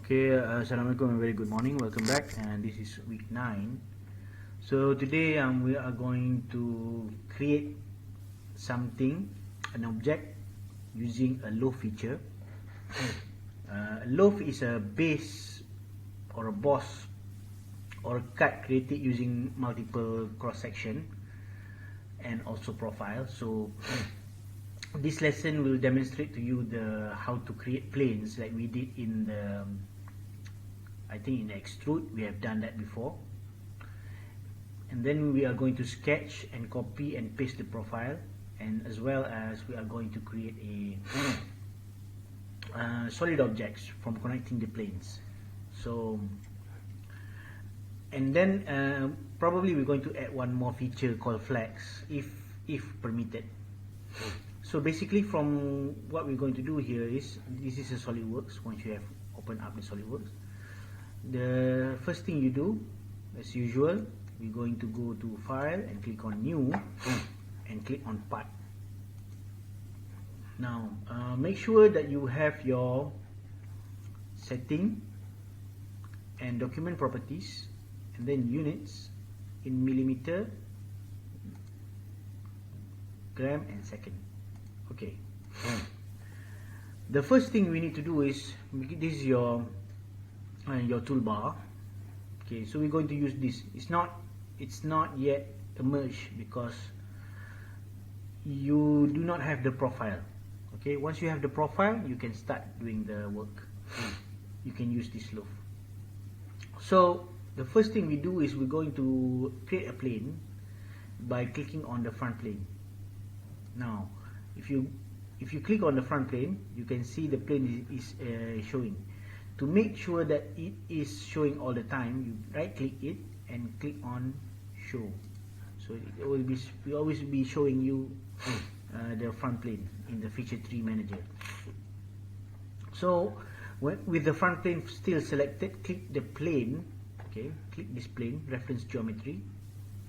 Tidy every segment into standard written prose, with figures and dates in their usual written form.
Okay, Assalamualaikum and very good morning. Welcome back, and this is week 9. So today we are going to create something, an object, using a loft feature. A loft is a base or a boss or a cut created using multiple cross section and also profile. So this lesson will demonstrate to you how to create planes like we did in the I think in extrude. We have done that before, and then we are going to sketch and copy and paste the profile, and as well as we are going to create a solid objects from connecting the planes. So and then probably we're going to add one more feature called flex if permitted. So basically, from what we're going to do here is, this is a SolidWorks. Once you have opened up the SolidWorks, the first thing you do, as usual, we're going to go to File and click on New and click on Part. Now, make sure that you have your setting and document properties, and then units in millimeter, gram, and second. Okay. The first thing we need to do is, this is your toolbar. Okay, so we're going to use this. It's not yet emerged because you do not have the profile. Okay, once you have the profile, you can start doing the work. You can use this loaf. So the first thing we do is we're going to create a plane by clicking on the front plane. Now, if you click on the front plane, you can see the plane is showing. To make sure that it is showing all the time, you right click it and click on show. So it will always be showing you the front plane in the feature tree manager. So with the front plane still selected, click the plane. Okay, click this plane, reference geometry.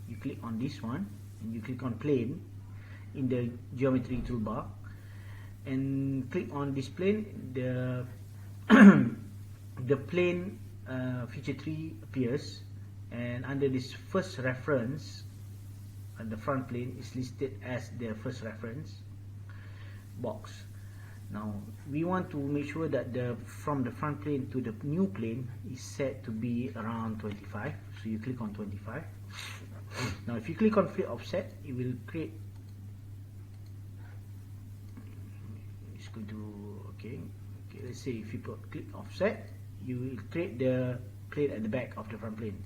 You click on this one and you click on plane in the geometry toolbar, and click on this plane. The plane feature tree appears, and under this first reference, and the front plane is listed as the first reference box. Now we want to make sure that from the front plane to the new plane is set to be around 25. So you click on 25. Now if you click on flip offset, it will create. It's going to okay. Let's say if you click offset, you will create the plane at the back of the front plane.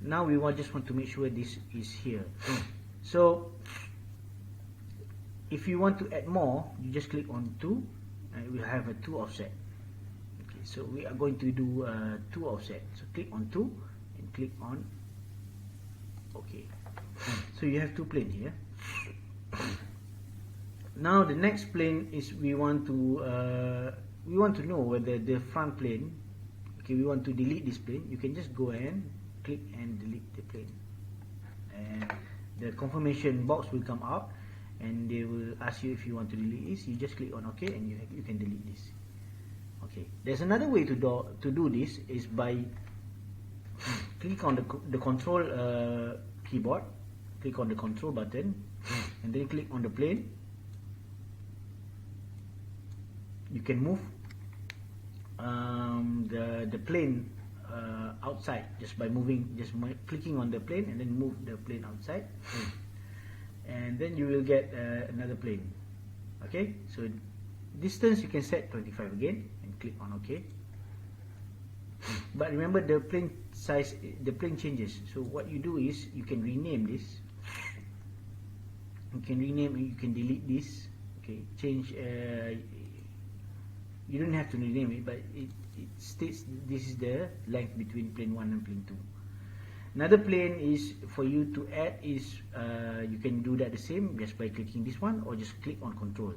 Now we just want to make sure this is here. So if you want to add more, you just click on 2 and we'll have a 2 offset. Okay, so we are going to do 2 offset. So click on 2 and click on OK. So you have 2 planes here. Now the next plane is we want to know whether the front plane, okay, we want to delete this plane. You can just go and click and delete the plane, and the confirmation box will come up and they will ask you if you want to delete this. You just click on OK and you can delete this. Okay, there's another way to do this is by click on the control keyboard, click on the control button, and then click on the plane. You can move the plane outside just by clicking on the plane and then move the plane outside, and then you will get another plane. Okay, so distance you can set 25 again and click on OK. But remember, the plane size, the plane changes. So what you do is you can rename this. You can rename and you can delete this. Okay, change. You don't have to rename it, but it states this is the length between plane 1 and plane 2. Another plane is for you to add is you can do that the same just by clicking this one or just click on control.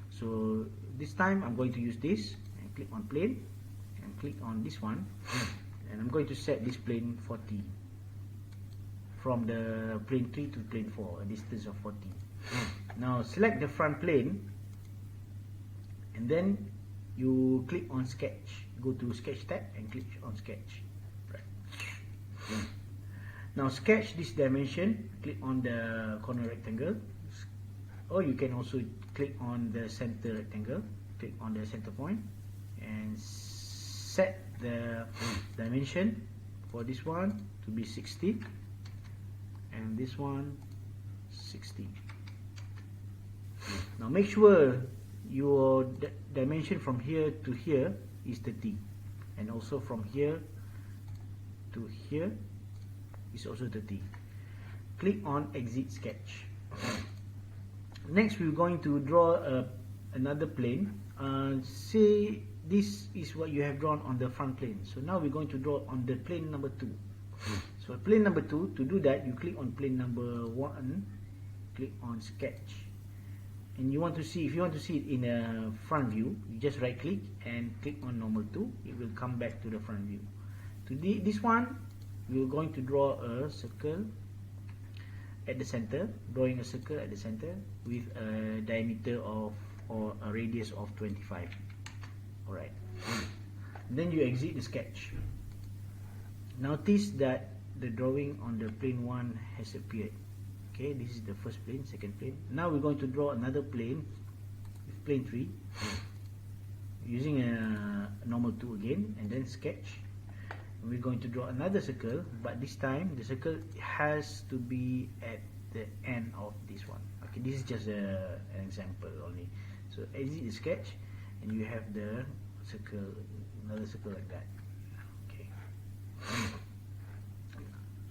So this time I'm going to use this and click on plane and click on this one, and I'm going to set this plane 40 from the plane 3 to plane 4, a distance of 40. Now select the front plane and then you click on sketch. go to sketch tab and click on sketch. Right. Now sketch this dimension, click on the corner rectangle, or you can also click on the center rectangle, click on the center point and set the dimension for this one to be 60 and this one 60. Now make sure your dimension from here to here is 30, and also from here to here is also 30. Click on exit sketch. Next we're going to draw another plane. Say this is what you have drawn on the front plane. So now we're going to draw on the plane number 2. So plane number 2, to do that you click on plane number 1, click on sketch. And you want to see, if you want to see it in a front view, you just right click and click on normal 2. It will come back to the front view. To this one, we're going to draw a circle at the center, drawing a circle at the center with a diameter of, or a radius of 25. Alright. Then you exit the sketch. Notice that the drawing on the plane 1 has appeared. Okay, this is the first plane, second plane. Now we're going to draw another plane with plane 3 using a normal 2 again, and then sketch. And we're going to draw another circle, but this time the circle has to be at the end of this one. Okay, this is just an example only. So exit the sketch and you have the circle, another circle like that. Okay.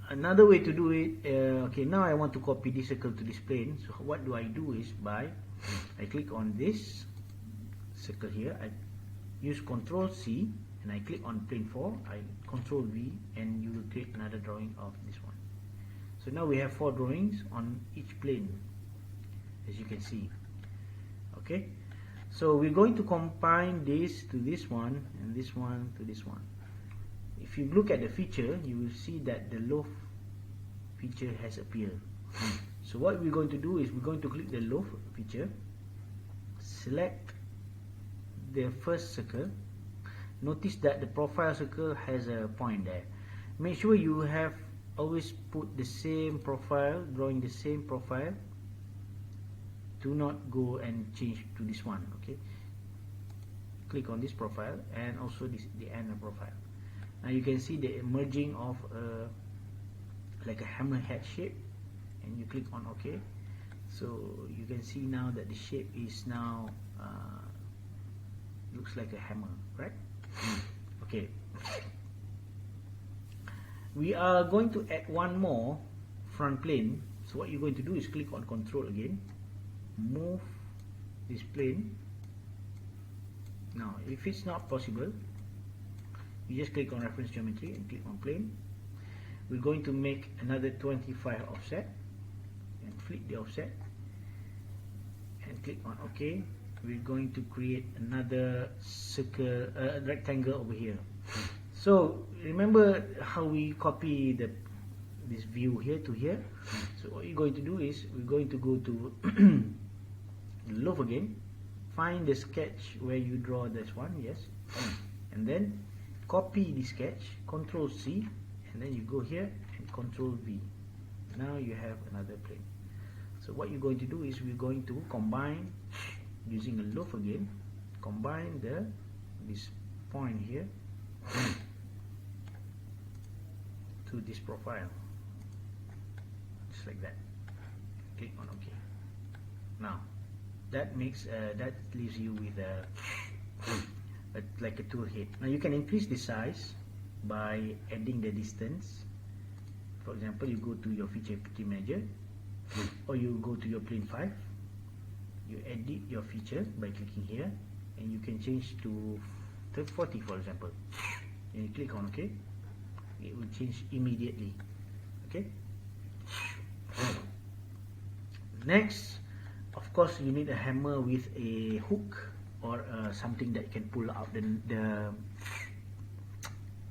Another way to do it, okay, now I want to copy this circle to this plane. So what do I do is I click on this circle here, I use Ctrl C and I click on plane 4, I Ctrl V, and you will create another drawing of this one. So now we have 4 drawings on each plane, as you can see. Okay, so we're going to combine this to this one and this one to this one. If you look at the feature, you will see that the loft feature has appeared. So what we're going to do is we're going to click the loft feature, select the first circle. Notice that the profile circle has a point there. Make sure you have always put the same profile, drawing the same profile. Do not go and change to this one. Okay, click on this profile and also the end profile. Now you can see the merging of like a hammerhead shape, and you click on OK. So you can see now that the shape is now looks like a hammer, right? Okay. We are going to add one more front plane. So what you're going to do is click on Control again, move this plane. Now if it's not possible, you just click on reference geometry and click on plane. We're going to make another 25 offset and flip the offset and click on OK. We're going to create another circle, rectangle over here. So remember how we copy this view here to here. So what you're going to do is we're going to go to loft again, find the sketch where you draw this one, yes, and then copy the sketch, Ctrl C, and then you go here and Ctrl V. Now you have another plane. So what you're going to do is we're going to combine using a loft again, combine this point here to this profile, just like that. Click on OK. Now that makes that leaves you with like a tool head. Now you can increase the size by adding the distance. For example, you go to your feature manager, or you go to your plane 5, you edit your feature by clicking here, and you can change to 40 for example, and you click on OK. It will change immediately. Okay. Next, of course, you need a hammer with a hook or something that can pull out the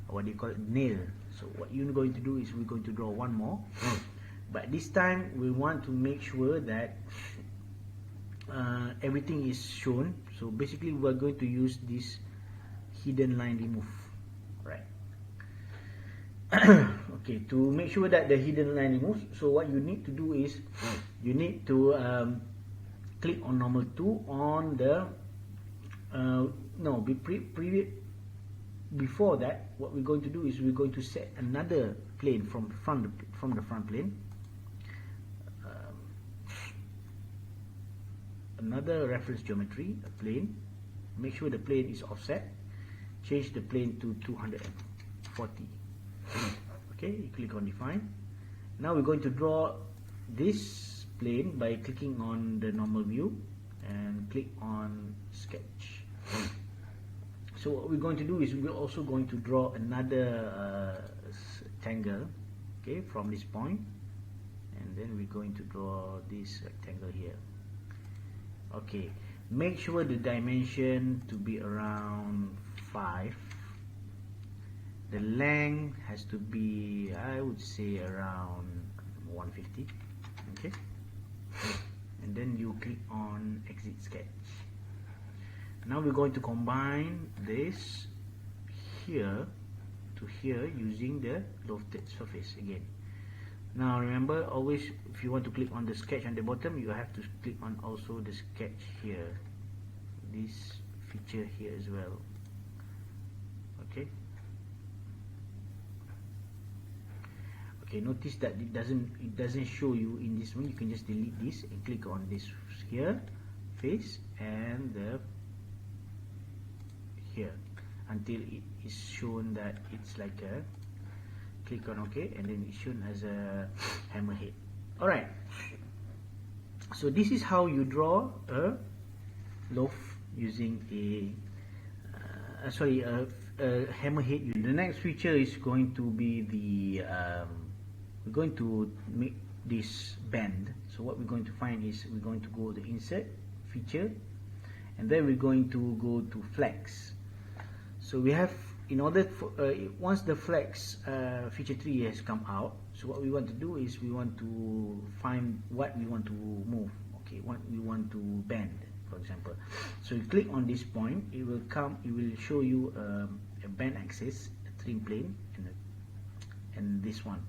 what do you call it, nail. So what you're going to do is we're going to draw one more, but this time we want to make sure that everything is shown. So basically we're going to use this hidden line remove. Right. Okay, to make sure that the hidden line removes, so what you need to do is you need to click on normal 2 on the before that, what we're going to do is we're going to set another plane from the front plane, another reference geometry, a plane. Make sure the plane is offset. Change the plane to 240. Okay, you click on define. Now we're going to draw this plane by clicking on the normal view and click on sketch. So what we're going to do is we're also going to draw another rectangle, okay, from this point, and then we're going to draw this rectangle here. Okay, make sure the dimension to be around 5. The length has to be, I would say, around 150. Okay, and then you click on exit sketch. Now we're going to combine this here to here using the lofted surface again. Now remember, always if you want to click on the sketch on the bottom, you have to click on also the sketch here, this feature here as well. Okay. Okay, notice that it doesn't show you in this one. You can just delete this and click on this here, face, and the here until it is shown that it's like a, click on OK, and then it's shown as a hammerhead. Alright, so this is how you draw a loft using a hammerhead. The next feature is going to be the we're going to make this bend. So what we're going to find is we're going to go to insert feature, and then we're going to go to flex. So we have, in order for once the flex feature 3 has come out, so what we want to do is we want to find what we want to move. Okay, what we want to bend, for example. So you click on this point, it will show you a bend axis, a trim plane, and this one.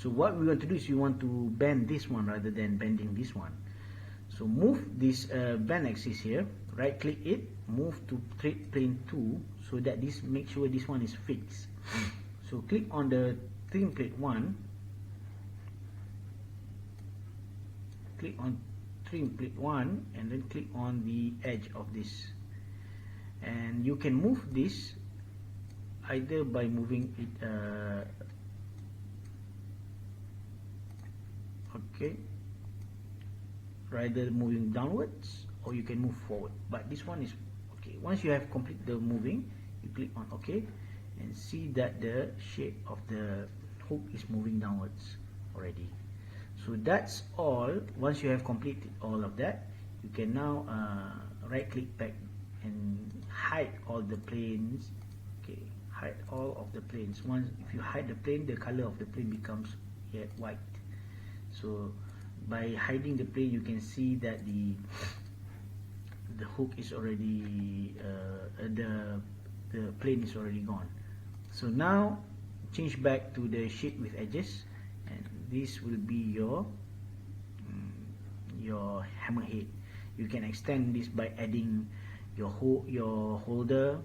So what we want to do is we want to bend this one rather than bending this one. So move this bend axis here, right click it, move to plane 2, so that this, make sure this one is fixed. So click on the trim plate 1, click on trim plate 1, and then click on the edge of this, and you can move this either by moving it okay, rather moving downwards, or you can move forward, but this one is okay. Once you have completed the moving, you click on OK and see that the shape of the hook is moving downwards already. So that's all. Once you have completed all of that, you can now right click back and hide all the planes. Okay, hide all of the planes. Once if you hide the plane, the color of the plane becomes yet white. So by hiding the plane, you can see that the hook is already the plane is already gone. So now change back to the shape with edges, and this will be your hammerhead. You can extend this by adding your holder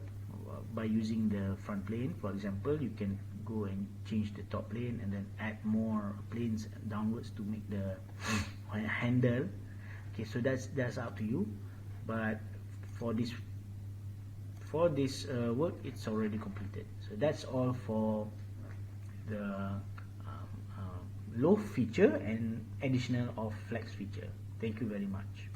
by using the front plane. For example, you can go and change the top plane and then add more planes downwards to make the handle. Okay, so that's up to you, but for this work, it's already completed. So that's all for the loft feature and additional of flex feature. Thank you very much.